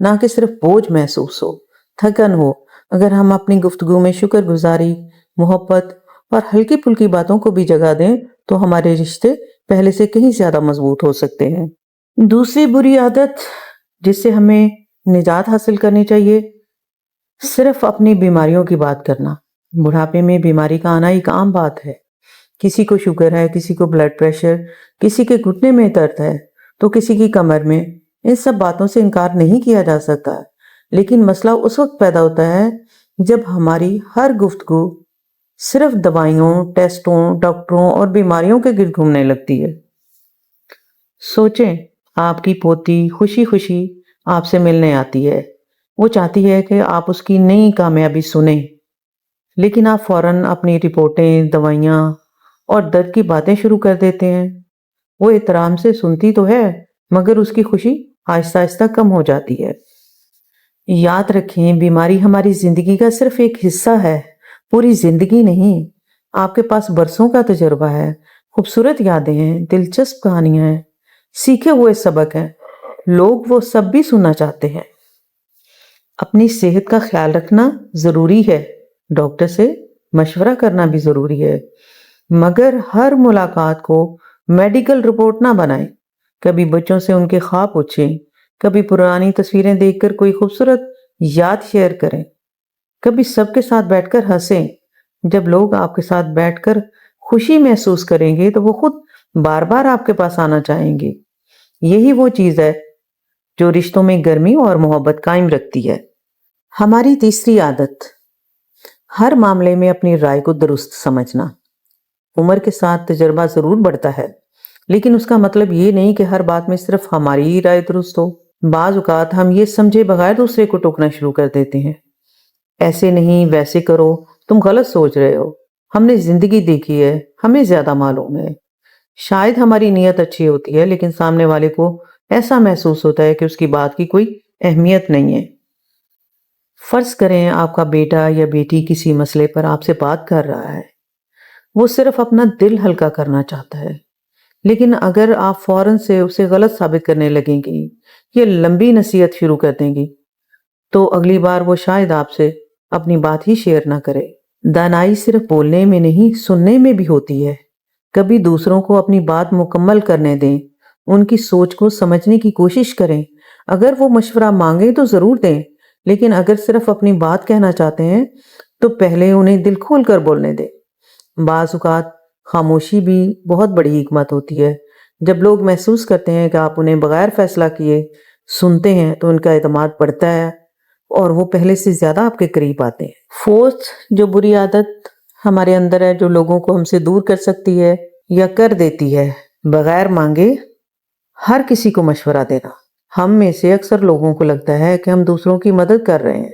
نہ کہ صرف بوجھ محسوس ہو، تھکن ہو۔ اگر ہم اپنی گفتگو میں شکر گزاری، محبت اور ہلکی پھلکی باتوں کو بھی جگہ دیں تو ہمارے رشتے پہلے سے کہیں زیادہ مضبوط ہو سکتے ہیں۔ دوسری بری عادت جس سے ہمیں نجات حاصل کرنی چاہیے، صرف اپنی بیماریوں کی بات کرنا۔ بڑھاپے میں بیماری کا آنا ایک عام بات ہے۔ کسی کو شوگر ہے، کسی کو بلڈ پریشر، کسی کے گھٹنے میں درد ہے تو کسی کی کمر میں۔ ان سب باتوں سے انکار نہیں کیا جا سکتا، لیکن مسئلہ اس وقت پیدا ہوتا ہے جب ہماری ہر گفتگو صرف دوائیوں، ٹیسٹوں، ڈاکٹروں اور بیماریوں کے گرد گھومنے لگتی ہے۔ سوچیں، آپ کی پوتی خوشی خوشی آپ سے ملنے آتی ہے، وہ چاہتی ہے کہ آپ اس کی نئی کامیابی سنیں، لیکن آپ فوراً اپنی رپورٹیں، دوائیاں اور درد کی باتیں شروع کر دیتے ہیں۔ وہ احترام سے سنتی تو ہے، مگر اس کی خوشی آہستہ آہستہ کم ہو جاتی ہے۔ یاد رکھیں، بیماری ہماری زندگی کا صرف ایک حصہ ہے، پوری زندگی نہیں۔ آپ کے پاس برسوں کا تجربہ ہے، خوبصورت یادیں ہیں، دلچسپ کہانیاں ہیں، سیکھے ہوئے سبق ہیں۔ لوگ وہ سب بھی سننا چاہتے ہیں۔ اپنی صحت کا خیال رکھنا ضروری ہے، ڈاکٹر سے مشورہ کرنا بھی ضروری ہے، مگر ہر ملاقات کو میڈیکل رپورٹ نہ بنائیں۔ کبھی بچوں سے ان کے خواب پوچھیں، کبھی پرانی تصویریں دیکھ کر کوئی خوبصورت یاد شیئر کریں، کبھی سب کے ساتھ بیٹھ کر ہنسیں۔ جب لوگ آپ کے ساتھ بیٹھ کر خوشی محسوس کریں گے تو وہ خود بار بار آپ کے پاس آنا چاہیں گے۔ یہی وہ چیز ہے جو رشتوں میں گرمی اور محبت قائم رکھتی ہے۔ ہماری تیسری عادت، ہر معاملے میں اپنی رائے کو درست سمجھنا۔ عمر کے ساتھ تجربہ ضرور بڑھتا ہے، لیکن اس کا مطلب یہ نہیں کہ ہر بات میں صرف ہماری ہی رائے درست ہو۔ بعض اوقات ہم یہ سمجھے بغیر دوسرے کو ٹوکنا شروع کر دیتے ہیں۔ ایسے نہیں، ویسے کرو، تم غلط سوچ رہے ہو، ہم نے زندگی دیکھی ہے، ہمیں زیادہ معلوم ہے۔ شاید ہماری نیت اچھی ہوتی ہے، لیکن سامنے والے کو ایسا محسوس ہوتا ہے کہ اس کی بات کی کوئی اہمیت نہیں ہے۔ فرض کریں آپ کا بیٹا یا بیٹی کسی مسئلے پر آپ سے بات کر رہا ہے، وہ صرف اپنا دل ہلکا کرنا چاہتا ہے، لیکن اگر آپ فوراً سے اسے غلط ثابت کرنے لگیں گی یا لمبی نصیحت شروع کر دیں گی تو اگلی بار وہ شاید آپ سے اپنی بات ہی شیئر نہ کرے۔ دانائی صرف بولنے میں نہیں، سننے میں بھی ہوتی ہے۔ کبھی دوسروں کو اپنی بات مکمل کرنے دیں، ان کی سوچ کو سمجھنے کی کوشش کریں۔ اگر وہ مشورہ مانگیں تو ضرور دیں، لیکن اگر صرف اپنی بات کہنا چاہتے ہیں تو پہلے انہیں دل کھول کر بولنے دیں۔ بعض اوقات خاموشی بھی بہت بڑی حکمت ہوتی ہے۔ جب لوگ محسوس کرتے ہیں کہ آپ انہیں بغیر فیصلہ کیے سنتے ہیں تو ان کا اعتماد بڑھتا ہے اور وہ پہلے سے زیادہ آپ کے قریب آتے ہیں۔ فورتھ جو بری عادت ہمارے اندر ہے، جو لوگوں کو ہم سے دور کر سکتی ہے یا کر دیتی ہے، بغیر مانگے ہر کسی کو مشورہ دینا۔ ہم میں سے اکثر لوگوں کو لگتا ہے کہ ہم دوسروں کی مدد کر رہے ہیں۔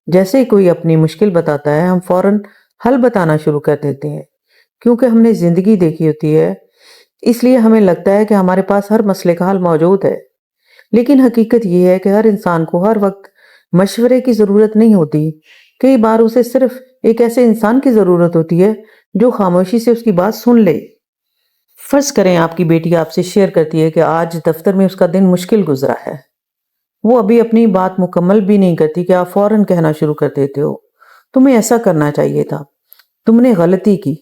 جیسے کوئی اپنی مشکل بتاتا ہے، ہم فوراً حل بتانا شروع کر دیتے ہیں۔ کیونکہ ہم نے زندگی دیکھی ہوتی ہے، اس لیے ہمیں لگتا ہے کہ ہمارے پاس ہر مسئلے کا حل موجود ہے۔ لیکن حقیقت یہ ہے کہ ہر انسان کو ہر وقت مشورے کی ضرورت نہیں ہوتی۔ کئی بار اسے صرف ایک ایسے انسان کی ضرورت ہوتی ہے جو خاموشی سے اس کی بات سن لے۔ فرض کریں آپ کی بیٹی آپ سے شیئر کرتی ہے کہ آج دفتر میں اس کا دن مشکل گزرا ہے۔ وہ ابھی اپنی بات مکمل بھی نہیں کرتی کہ آپ فوراً کہنا شروع کر دیتے ہو، تمہیں ایسا کرنا چاہیے تھا، تم نے غلطی کی،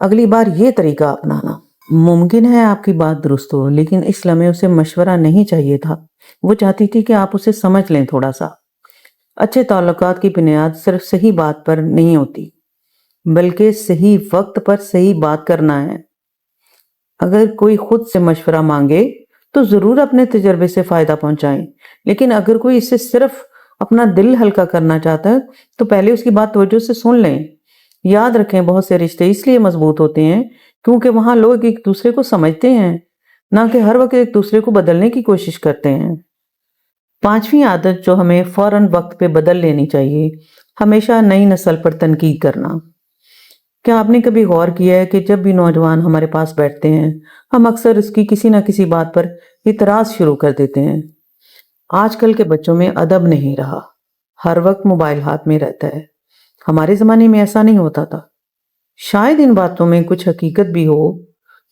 اگلی بار یہ طریقہ اپنانا۔ ممکن ہے آپ کی بات درست ہو، لیکن اس لمحے اسے مشورہ نہیں چاہیے تھا۔ وہ چاہتی تھی کہ آپ اسے سمجھ لیں تھوڑا سا۔ اچھے تعلقات کی بنیاد صرف صحیح بات پر نہیں ہوتی، بلکہ صحیح وقت پر صحیح بات کرنا ہے۔ اگر کوئی خود سے مشورہ مانگے تو ضرور اپنے تجربے سے فائدہ پہنچائیں، لیکن اگر کوئی اسے صرف اپنا دل ہلکا کرنا چاہتا ہے تو پہلے اس کی بات توجہ سے سن لیں۔ یاد رکھیں، بہت سے رشتے اس لیے مضبوط ہوتے ہیں کیونکہ وہاں لوگ ایک دوسرے کو سمجھتے ہیں، نہ کہ ہر وقت ایک دوسرے کو بدلنے کی کوشش کرتے ہیں۔ پانچویں عادت جو ہمیں فوراً وقت پہ بدل لینی چاہیے، ہمیشہ نئی نسل پر تنقید کرنا۔ کیا آپ نے کبھی غور کیا ہے کہ جب بھی نوجوان ہمارے پاس بیٹھتے ہیں، ہم اکثر اس کی کسی نہ کسی بات پر اعتراض شروع کر دیتے ہیں۔ آج کل کے بچوں میں ادب نہیں رہا، ہر وقت موبائل ہاتھ میں رہتا ہے۔ ہمارے زمانے میں ایسا نہیں ہوتا تھا۔ شاید ان باتوں میں کچھ حقیقت بھی ہو،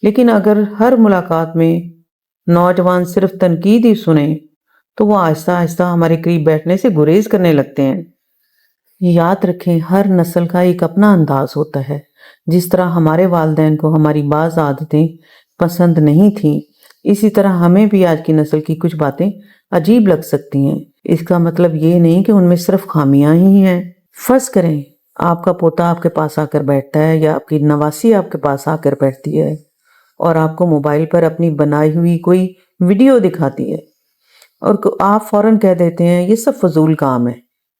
لیکن اگر ہر ملاقات میں نوجوان صرف تنقید ہی سنیں تو وہ آہستہ آہستہ ہمارے قریب بیٹھنے سے گریز کرنے لگتے ہیں۔ یاد رکھیں، ہر نسل کا ایک اپنا انداز ہوتا ہے۔ جس طرح ہمارے والدین کو ہماری بعض عادتیں پسند نہیں تھیں، اسی طرح ہمیں بھی آج کی نسل کی کچھ باتیں عجیب لگ سکتی ہیں۔ اس کا مطلب یہ نہیں کہ ان میں صرف خامیاں ہی ہیں۔ فرض کریں آپ کا پوتا آپ کے پاس آ کر بیٹھتا ہے، یا آپ کی نواسی آپ کے پاس آ کر بیٹھتی ہے اور آپ کو موبائل پر اپنی بنائی ہوئی کوئی ویڈیو دکھاتی ہے، اور آپ فوراً کہہ دیتے ہیں یہ سب فضول کام ہے،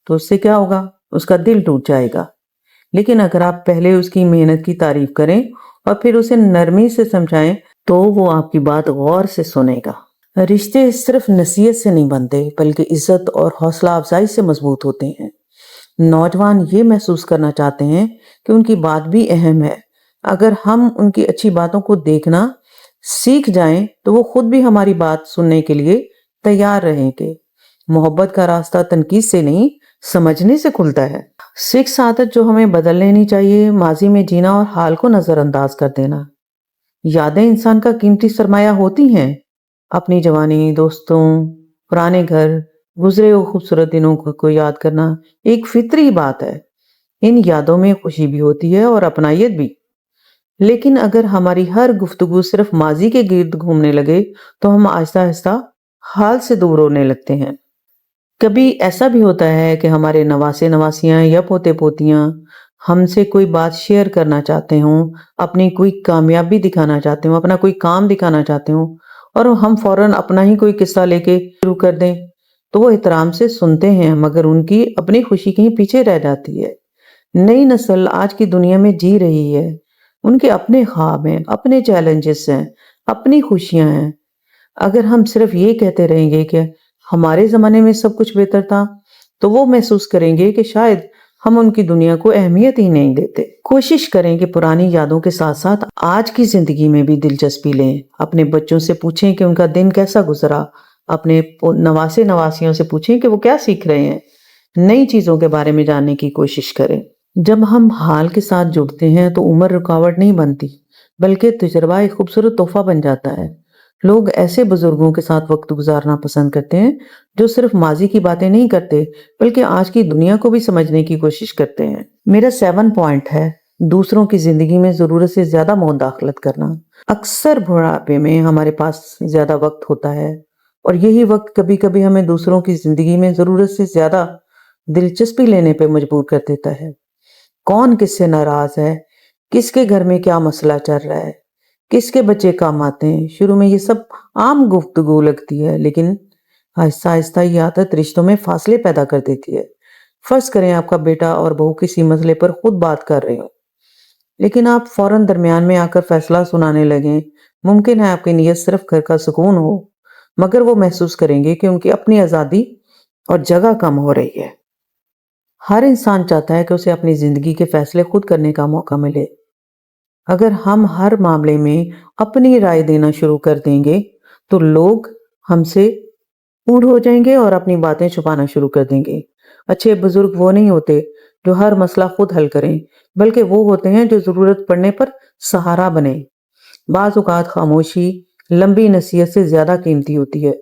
تو اس سے کیا ہوگا؟ اس کا دل ٹوٹ جائے گا۔ لیکن اگر آپ پہلے اس کی محنت کی تعریف کریں اور پھر اسے نرمی سے سمجھائیں تو وہ آپ کی بات غور سے سنے گا۔ رشتے صرف نصیحت سے نہیں بنتے، بلکہ عزت اور حوصلہ افزائی سے مضبوط ہوتے ہیں۔ نوجوان یہ محسوس کرنا چاہتے ہیں کہ ان کی بات بھی اہم ہے۔ اگر ہم ان کی اچھی باتوں کو دیکھنا سیکھ جائیں تو وہ خود بھی ہماری بات سننے کے لیے تیار رہیں گے۔ محبت کا راستہ تنقید سے نہیں، سمجھنے سے کھلتا ہے۔ سکس عادت جو ہمیں بدل لینی چاہیے: ماضی میں جینا اور حال کو نظر انداز کر دینا۔ یادیں انسان کا قیمتی سرمایہ ہوتی ہیں۔ اپنی جوانی، دوستوں، پرانے گھر، گزرے ہوئے خوبصورت دنوں کو یاد کرنا ایک فطری بات ہے۔ ان یادوں میں خوشی بھی ہوتی ہے اور اپنائیت بھی۔ لیکن اگر ہماری ہر گفتگو صرف ماضی کے گرد گھومنے لگے تو ہم آہستہ آہستہ حال سے دور ہونے لگتے ہیں۔ کبھی ایسا بھی ہوتا ہے کہ ہمارے نواسے نواسیاں یا پوتے پوتیاں ہم سے کوئی بات شیئر کرنا چاہتے ہوں، اپنی کوئی کامیابی دکھانا چاہتے ہوں، اپنا کوئی کام دکھانا چاہتے ہوں، اور ہم فوراً اپنا ہی کوئی قصہ لے کے شروع کر دیں تو وہ احترام سے سنتے ہیں، مگر ان کی اپنی خوشی کہیں پیچھے رہ جاتی ہے۔ نئی نسل آج کی دنیا میں جی رہی ہے، ان کے اپنے خواب ہیں، اپنے چیلنجز ہیں، اپنی خوشیاں ہیں۔ اگر ہم صرف یہ کہتے رہیں گے کہ ہمارے زمانے میں سب کچھ بہتر تھا، تو وہ محسوس کریں گے کہ شاید ہم ان کی دنیا کو اہمیت ہی نہیں دیتے۔ کوشش کریں کہ پرانی یادوں کے ساتھ ساتھ آج کی زندگی میں بھی دلچسپی لیں۔ اپنے بچوں سے پوچھیں کہ ان کا دن کیسا گزرا، اپنے نواسے نواسیوں سے پوچھیں کہ وہ کیا سیکھ رہے ہیں، نئی چیزوں کے بارے میں جاننے کی کوشش کریں۔ جب ہم حال کے ساتھ جڑتے ہیں تو عمر رکاوٹ نہیں بنتی، بلکہ تجربہ ایک خوبصورت تحفہ بن جاتا ہے۔ لوگ ایسے بزرگوں کے ساتھ وقت گزارنا پسند کرتے ہیں جو صرف ماضی کی باتیں نہیں کرتے بلکہ آج کی دنیا کو بھی سمجھنے کی کوشش کرتے ہیں۔ میرا 7 پوائنٹ ہے: دوسروں کی زندگی میں ضرورت سے زیادہ مداخلت کرنا۔ اکثر بڑھاپے میں ہمارے پاس زیادہ وقت ہوتا ہے، اور یہی وقت کبھی کبھی ہمیں دوسروں کی زندگی میں ضرورت سے زیادہ دلچسپی لینے پہ مجبور کر دیتا ہے۔ کون کس سے ناراض ہے، کس کے گھر میں کیا مسئلہ چل رہا ہے، کس کے بچے کام آتے ہیں، شروع میں یہ سب عام گفتگو لگتی ہے، لیکن آہستہ آہستہ یہ عادت رشتوں میں فاصلے پیدا کر دیتی ہے۔ فرض کریں آپ کا بیٹا اور بہو کسی مسئلے پر خود بات کر رہے ہو، لیکن آپ فوراً درمیان میں آ کر فیصلہ سنانے لگیں۔ ممکن ہے آپ کی نیت صرف گھر کا سکون ہو، مگر وہ محسوس کریں گے کہ ان کی اپنی آزادی اور جگہ کم ہو رہی ہے۔ ہر انسان چاہتا ہے کہ اسے اپنی زندگی کے فیصلے خود کرنے کا موقع ملے۔ اگر ہم ہر معاملے میں اپنی رائے دینا شروع کر دیں گے تو لوگ ہم سے دور ہو جائیں گے اور اپنی باتیں چھپانا شروع کر دیں گے۔ اچھے بزرگ وہ نہیں ہوتے جو ہر مسئلہ خود حل کریں، بلکہ وہ ہوتے ہیں جو ضرورت پڑنے پر سہارا بنے۔ بعض اوقات خاموشی لمبی نصیحت سے زیادہ قیمتی ہوتی ہے۔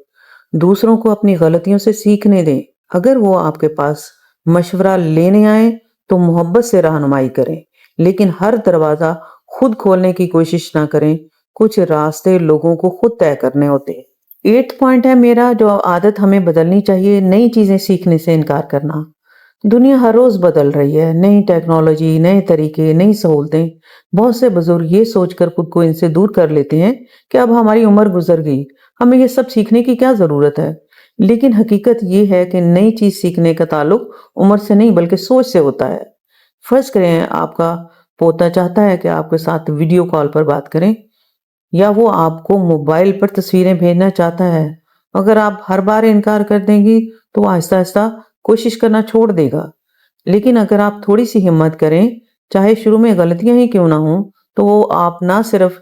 دوسروں کو اپنی غلطیوں سے سیکھنے دیں۔ اگر وہ آپ کے پاس مشورہ لینے آئیں تو محبت سے رہنمائی کریں، لیکن ہر دروازہ خود کھولنے کی کوشش نہ کریں۔ کچھ راستے لوگوں کو خود طے کرنے ہوتے ہیں۔ 8 پوائنٹ ہے میرا جو عادت ہمیں بدلنی چاہیے: نئی چیزیں سیکھنے سے انکار کرنا۔ دنیا ہر روز بدل رہی ہے، نئی ٹیکنالوجی، نئے طریقے، نئی سہولتیں۔ بہت سے بزرگ یہ سوچ کر خود کو ان سے دور کر لیتے ہیں کہ اب ہماری عمر گزر گئی، ہمیں یہ سب سیکھنے کی کیا ضرورت ہے۔ لیکن حقیقت یہ ہے کہ نئی چیز سیکھنے کا تعلق عمر سے نہیں بلکہ سوچ سے ہوتا ہے۔ فرض کریں آپ کا پوتا چاہتا ہے کہ آپ کے ساتھ ویڈیو کال پر بات کریں، یا وہ آپ کو موبائل پر تصویریں بھیجنا چاہتا ہے۔ اگر آپ ہر بار انکار کر دیں گی تو وہ آہستہ آہستہ کوشش کرنا چھوڑ دے گا۔ لیکن اگر آپ تھوڑی سی ہمت کریں، چاہے شروع میں غلطیاں ہی کیوں نہ ہوں، تو وہ آپ نہ صرف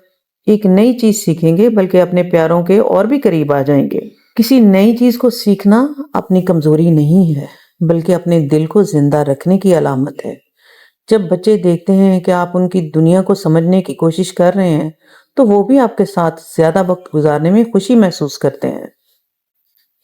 ایک نئی چیز سیکھیں گے بلکہ اپنے پیاروں کے اور بھی قریب آ جائیں گے۔ کسی نئی چیز کو سیکھنا اپنی کمزوری نہیں ہے بلکہ اپنے دل کو زندہ رکھنے کی علامت ہے۔ جب بچے دیکھتے ہیں کہ آپ ان کی دنیا کو سمجھنے کی کوشش کر رہے ہیں تو وہ بھی آپ کے ساتھ زیادہ وقت گزارنے میں خوشی محسوس کرتے ہیں۔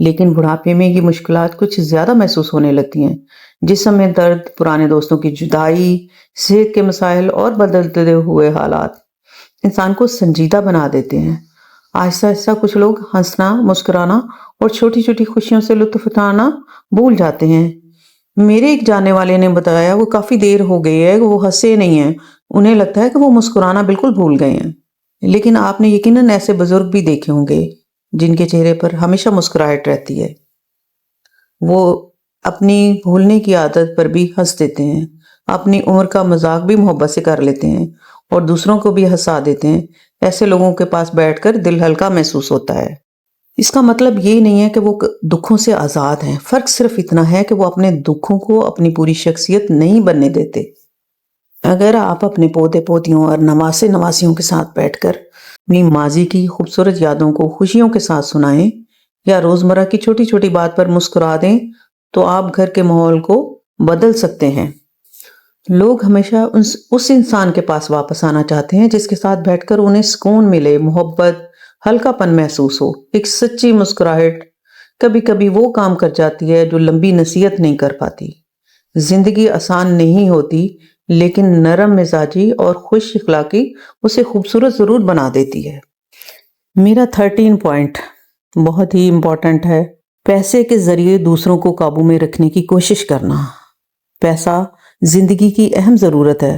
لیکن بڑھاپے میں یہ مشکلات کچھ زیادہ محسوس ہونے لگتی ہیں۔ جسم میں درد، پرانے دوستوں کی جدائی، صحت کے مسائل اور بدلتے ہوئے حالات انسان کو سنجیدہ بنا دیتے ہیں۔ آہستہ آہستہ کچھ لوگ ہنسنا، مسکرانا اور چھوٹی چھوٹی خوشیوں سے لطف اٹھانا بھول جاتے ہیں۔ میرے ایک جاننے والے نے بتایا وہ کافی دیر ہو گئی ہے کہ وہ ہنسے نہیں ہیں، انہیں لگتا ہے کہ وہ مسکرانا بالکل بھول گئے ہیں۔ لیکن آپ نے یقیناً ایسے بزرگ بھی دیکھے ہوں گے جن کے چہرے پر ہمیشہ مسکراہٹ رہتی ہے۔ وہ اپنی بھولنے کی عادت پر بھی ہنس دیتے ہیں، اپنی عمر کا مذاق بھی محبت سے کر لیتے ہیں اور دوسروں کو بھی ہنسا دیتے ہیں۔ ایسے لوگوں کے پاس بیٹھ کر دل ہلکا محسوس ہوتا ہے۔ اس کا مطلب یہ نہیں ہے کہ وہ دکھوں سے آزاد ہیں، فرق صرف اتنا ہے کہ وہ اپنے دکھوں کو اپنی پوری شخصیت نہیں بننے دیتے۔ اگر آپ اپنے پوتے پوتیوں اور نواسے نواسیوں کے ساتھ بیٹھ کر اپنی ماضی کی خوبصورت یادوں کو خوشیوں کے ساتھ سنائیں یا روزمرہ کی چھوٹی چھوٹی بات پر مسکرا دیں تو آپ گھر کے ماحول کو بدل سکتے ہیں۔ لوگ ہمیشہ اس انسان کے پاس واپس آنا چاہتے ہیں جس کے ساتھ بیٹھ کر انہیں سکون ملے، محبت، ہلکا پن محسوس ہو۔ ایک سچی مسکراہٹ کبھی کبھی وہ کام کر جاتی ہے جو لمبی نصیحت نہیں کر پاتی۔ زندگی آسان نہیں ہوتی، لیکن نرم مزاجی اور خوش اخلاقی اسے خوبصورت ضرور بنا دیتی ہے۔ میرا 13 پوائنٹ بہت ہی امپورٹنٹ ہے۔ پیسے کے ذریعے دوسروں کو قابو میں رکھنے کی کوشش کرنا۔ پیسہ زندگی کی اہم ضرورت ہے،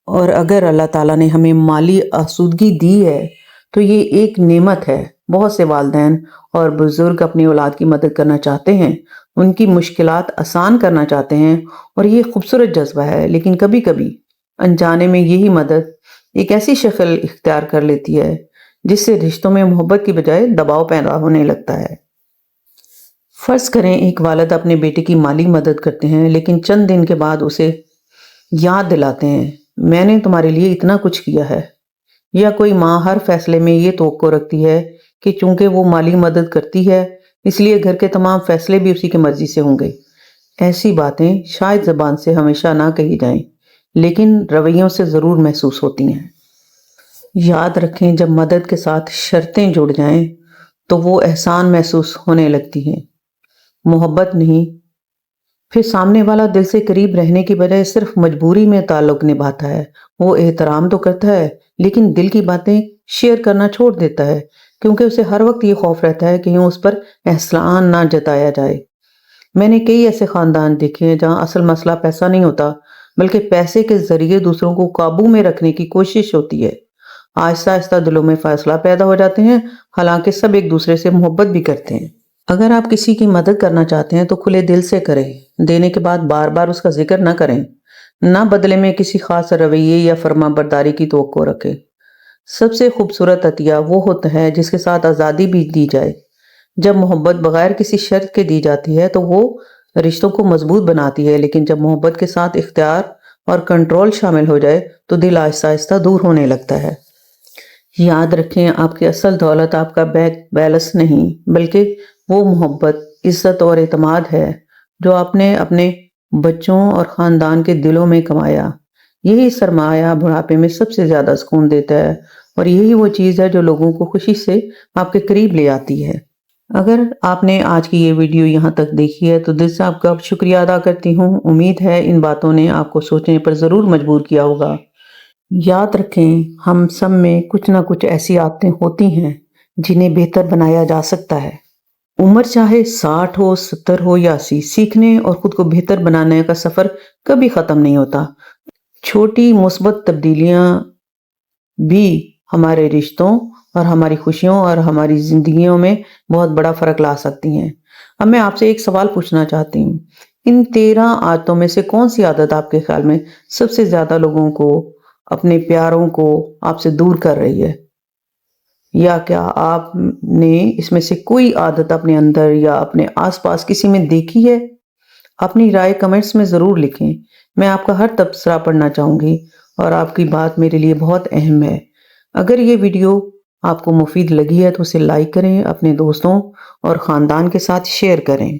اور اگر اللہ تعالیٰ نے ہمیں مالی آسودگی دی ہے تو یہ ایک نعمت ہے۔ بہت سے والدین اور بزرگ اپنی اولاد کی مدد کرنا چاہتے ہیں، ان کی مشکلات آسان کرنا چاہتے ہیں، اور یہ خوبصورت جذبہ ہے، لیکن کبھی کبھی انجانے میں یہی مدد ایک ایسی شکل اختیار کر لیتی ہے جس سے رشتوں میں محبت کی بجائے دباؤ پیدا ہونے لگتا ہے۔ فرض کریں ایک والد اپنے بیٹے کی مالی مدد کرتے ہیں، لیکن چند دن کے بعد اسے یاد دلاتے ہیں میں نے تمہارے لیے اتنا کچھ کیا ہے، یا کوئی ماں ہر فیصلے میں یہ توقع رکھتی ہے کہ چونکہ وہ مالی مدد کرتی ہے اس لیے گھر کے تمام فیصلے بھی اسی کی مرضی سے ہوں گے۔ ایسی باتیں شاید زبان سے ہمیشہ نہ کہی جائیں، لیکن رویوں سے ضرور محسوس ہوتی ہیں۔ یاد رکھیں جب مدد کے ساتھ شرطیں جڑ جائیں تو وہ احسان محسوس ہونے لگتی ہیں، محبت نہیں۔ پھر سامنے والا دل سے قریب رہنے کی بجائے صرف مجبوری میں تعلق نبھاتا ہے۔ وہ احترام تو کرتا ہے لیکن دل کی باتیں شیئر کرنا چھوڑ دیتا ہے، کیونکہ اسے ہر وقت یہ خوف رہتا ہے کہ یوں اس پر احسان نہ جتایا جائے۔ میں نے کئی ایسے خاندان دیکھے ہیں جہاں اصل مسئلہ پیسہ نہیں ہوتا، بلکہ پیسے کے ذریعے دوسروں کو قابو میں رکھنے کی کوشش ہوتی ہے۔ آہستہ آہستہ دلوں میں فاصلہ پیدا ہو جاتے ہیں، حالانکہ سب ایک دوسرے سے محبت بھی کرتے ہیں۔ اگر آپ کسی کی مدد کرنا چاہتے ہیں تو کھلے دل سے کریں، دینے کے بعد بار بار اس کا ذکر نہ کریں، نہ بدلے میں کسی خاص رویے یا فرما برداری کی توقع رکھیں۔ سب سے خوبصورت عطیہ وہ ہوتا ہے جس کے ساتھ آزادی بھی دی جائے۔ جب محبت بغیر کسی شرط کے دی جاتی ہے تو وہ رشتوں کو مضبوط بناتی ہے، لیکن جب محبت کے ساتھ اختیار اور کنٹرول شامل ہو جائے تو دل آہستہ آہستہ دور ہونے لگتا ہے۔ یاد رکھیں آپ کی اصل دولت آپ کا بینک بیلنس نہیں، بلکہ وہ محبت، عزت اور اعتماد ہے جو آپ نے اپنے بچوں اور خاندان کے دلوں میں کمایا۔ یہی سرمایہ بڑھاپے میں سب سے زیادہ سکون دیتا ہے، اور یہی وہ چیز ہے جو لوگوں کو خوشی سے آپ کے قریب لے آتی ہے۔ اگر آپ نے آج کی یہ ویڈیو یہاں تک دیکھی ہے تو دل سے آپ کا شکریہ ادا کرتی ہوں۔ امید ہے ان باتوں نے آپ کو سوچنے پر ضرور مجبور کیا ہوگا۔ یاد رکھیں ہم سب میں کچھ نہ کچھ ایسی عادتیں ہوتی ہیں جنہیں بہتر بنایا جا سکتا ہے۔ عمر چاہے 60 ہو، 70 ہو یا 80، سیکھنے اور خود کو بہتر بنانے کا سفر کبھی ختم نہیں ہوتا۔ چھوٹی مثبت تبدیلیاں بھی ہمارے رشتوں اور ہماری خوشیوں اور ہماری زندگیوں میں بہت بڑا فرق لا سکتی ہیں۔ اب میں آپ سے ایک سوال پوچھنا چاہتی ہوں، ان 13 عادتوں میں سے کون سی عادت آپ کے خیال میں سب سے زیادہ لوگوں کو، اپنے پیاروں کو آپ سے دور کر رہی ہے؟ یا کیا آپ نے اس میں سے کوئی عادت اپنے اندر یا اپنے آس پاس کسی میں دیکھی ہے؟ اپنی رائے کمنٹس میں ضرور لکھیں، میں آپ کا ہر تبصرہ پڑھنا چاہوں گی اور آپ کی بات میرے لیے بہت اہم ہے۔ اگر یہ ویڈیو آپ کو مفید لگی ہے تو اسے لائک کریں، اپنے دوستوں اور خاندان کے ساتھ شیئر کریں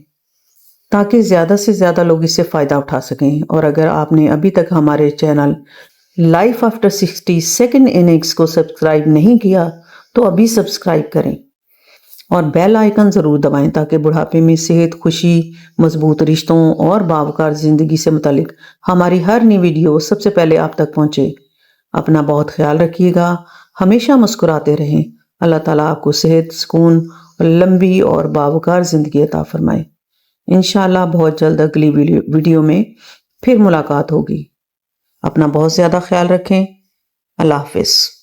تاکہ زیادہ سے زیادہ لوگ اس سے فائدہ اٹھا سکیں۔ اور اگر آپ نے ابھی تک ہمارے channel life after 60 second innings کو سبسکرائب نہیں کیا تو ابھی سبسکرائب کریں۔ اور بیل آئیکن ضرور دبائیں تاکہ بڑھاپے میں صحت، خوشی، مضبوط رشتوں اور باوقار زندگی سے متعلق ہماری ہر نئی ویڈیو سب سے پہلے آپ تک پہنچے۔ اپنا بہت خیال رکھیے گا، ہمیشہ مسکراتے رہیں۔ اللہ تعالیٰ آپ کو صحت، سکون اور لمبی اور باوقار زندگی عطا فرمائے۔ انشاءاللہ بہت جلد اگلی ویڈیو میں پھر ملاقات ہوگی۔ اپنا بہت زیادہ خیال رکھیں۔ اللہ حافظ۔